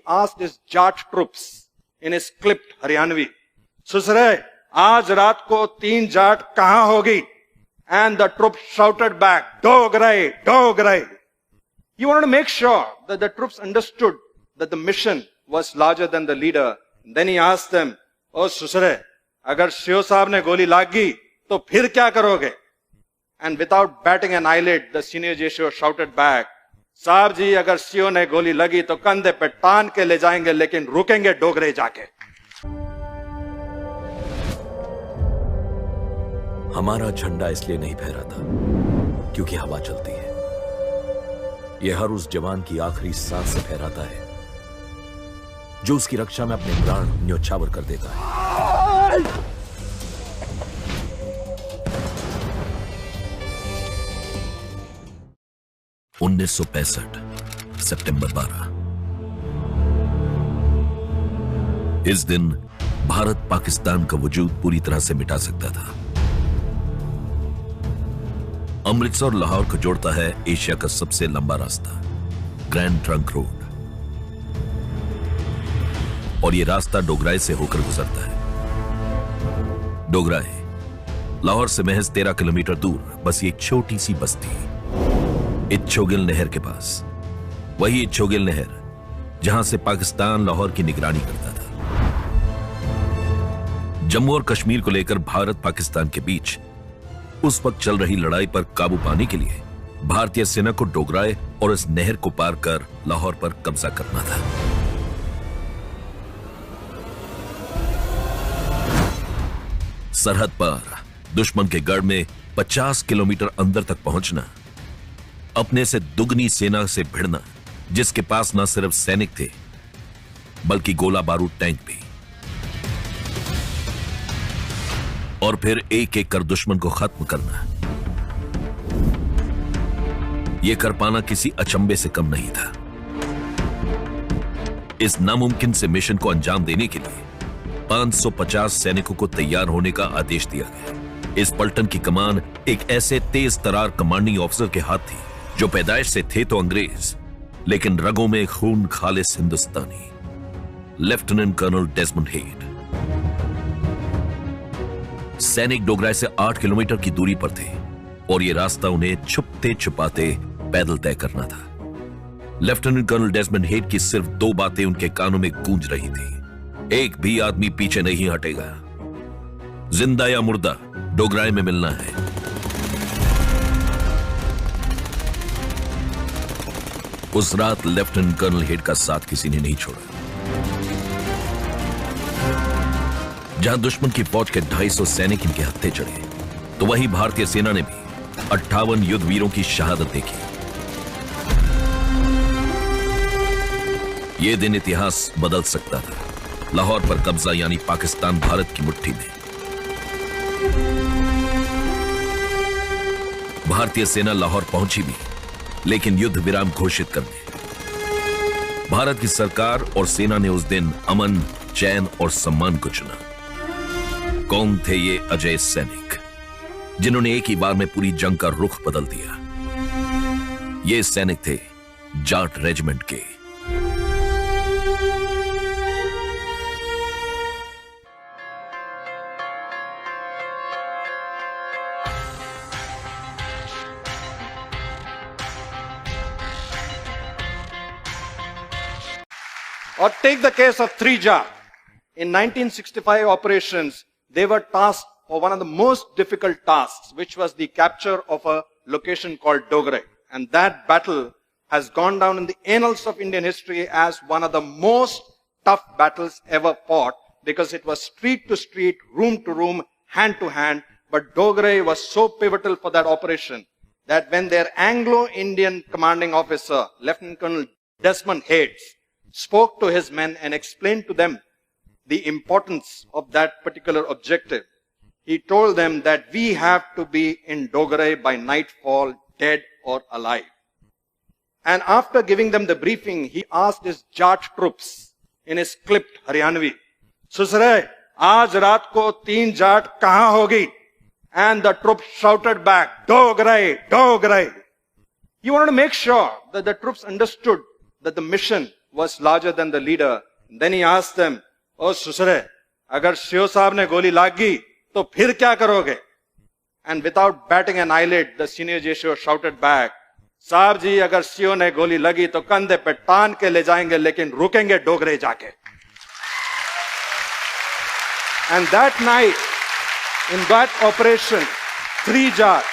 asked his Jat troops in his clipped Haryanvi, "Susre, aaj raat ko 3 Jat kahan hogi?" And the troops shouted back, "Dograi, Dograi." He wanted to make sure that the troops understood that the mission was larger than the leader. And then he asked them, "Oh Susre, agar Sio Saab ne goli lagi, to phir kya karoge?" And without batting an eyelid, the senior Jesho shouted back, "Saab ji, agar Sio ne goli lagi, to kandhe pe taan ke le jayenge, lekin rukenge Dogre jaake." हमारा झंडा इसलिए नहीं फहरा था क्योंकि हवा चलती है। यह हर उस जवान की आखिरी सांस से फहराता है जो उसकी रक्षा में अपने प्राण न्योछावर कर देता है। 1965 सितंबर 12। इस दिन भारत पाकिस्तान का वजूद पूरी तरह से मिटा सकता था। अमृतसर और लाहौर को जोड़ता है एशिया का सबसे लंबा रास्ता, ग्रैंड ट्रंक रोड, और यह रास्ता डोगराई से होकर गुजरता है। डोगराई लाहौर से महज 13 किलोमीटर दूर बस एक छोटी सी बस्ती, इच्छोगिल नहर के पास। वही इच्छोगिल नहर जहां से पाकिस्तान लाहौर की निगरानी करता था। जम्मू और कश्मीर को लेकर भारत पाकिस्तान के बीच उस वक्त चल रही लड़ाई पर काबू पाने के लिए भारतीय सेना को डोगराई और इस नहर को पार कर लाहौर पर कब्जा करना था। सरहद पार दुश्मन के गढ़ में 50 किलोमीटर अंदर तक पहुंचना, अपने से दुगनी सेना से भिड़ना, जिसके पास न सिर्फ सैनिक थे बल्कि गोला बारूद टैंक भी, और फिर एक एक कर दुश्मन को खत्म करना। यह कर पाना किसी अचंभे से कम नहीं था। इस नामुमकिन से मिशन को अंजाम देने के लिए 550 सैनिकों को तैयार होने का आदेश दिया गया। इस पलटन की कमान एक ऐसे तेज तरार कमांडिंग ऑफिसर के हाथ थी जो पैदाइश से थे तो अंग्रेज, लेकिन रगों में खून खालिस हिंदुस्तानी, लेफ्टिनेंट कर्नल डेजमंड हेड। सैनिक डोगराई से 8 किलोमीटर की दूरी पर थे और यह रास्ता उन्हें छुपते छुपाते पैदल तय करना था। लेफ्टिनेंट कर्नल डेजमंड हेड की सिर्फ 2 बातें उनके कानों में गूंज रही थी। एक भी आदमी पीछे नहीं हटेगा, जिंदा या मुर्दा डोगराई में मिलना है। उस रात लेफ्टिनेंट कर्नल हेड का साथ किसी ने नहीं छोड़ा। जहां दुश्मन की फौज के 250 सैनिक इनके हत्थे चढ़े, तो वहीं भारतीय सेना ने भी 58 युद्ध वीरों की शहादत देखी। यह दिन इतिहास बदल सकता था। लाहौर पर कब्जा यानी पाकिस्तान भारत की मुट्ठी में। भारतीय सेना लाहौर पहुंची भी, लेकिन युद्ध विराम घोषित करने भारत की सरकार और सेना ने उस दिन अमन, चैन और सम्मान को चुना। कौन थे ये अजय सैनिक जिन्होंने एक ही बार में पूरी जंग का रुख बदल दिया? ये सैनिक थे जाट रेजिमेंट के। Or take the case of 3 Jat. In 1965 operations, they were tasked for one of the most difficult tasks, which was the capture of a location called Dograi. And that battle has gone down in the annals of Indian history as one of the most tough battles ever fought, because it was street to street, room to room, hand to hand. But Dograi was so pivotal for that operation that when their Anglo-Indian commanding officer, Lieutenant Colonel Desmond Hayes, spoke to his men and explained to them the importance of that particular objective, he told them that we have to be in Dograi by nightfall, dead or alive. And after giving them the briefing, he asked his Jat troops in his clipped Haryanvi, "Susre, aaj raat ko 3 Jat kahan hogi?" And the troops shouted back, "Dograi, Dograi." He wanted to make sure that the troops understood that the mission was larger than the leader. Then he asked them, "Oh, Susare, agar Shio Saab ne goli lagi, to phir kya karoge?" And without batting an eyelid, the senior JSO shouted back, "Saab ji, agar Shio ne goli lagi, to kandhe pe taan ke le jayenge, lekin rukenge Dogre jaake." And that night, in that operation, 3 Jat,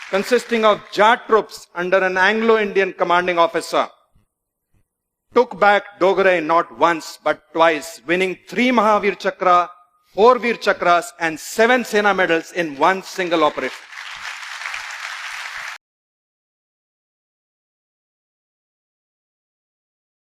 consisting of Jat troops under an Anglo-Indian commanding officer, took back Dogre not once but twice, winning 3 Mahavir Chakra, 4 Veer Chakras and 7 Sena medals in one single operation.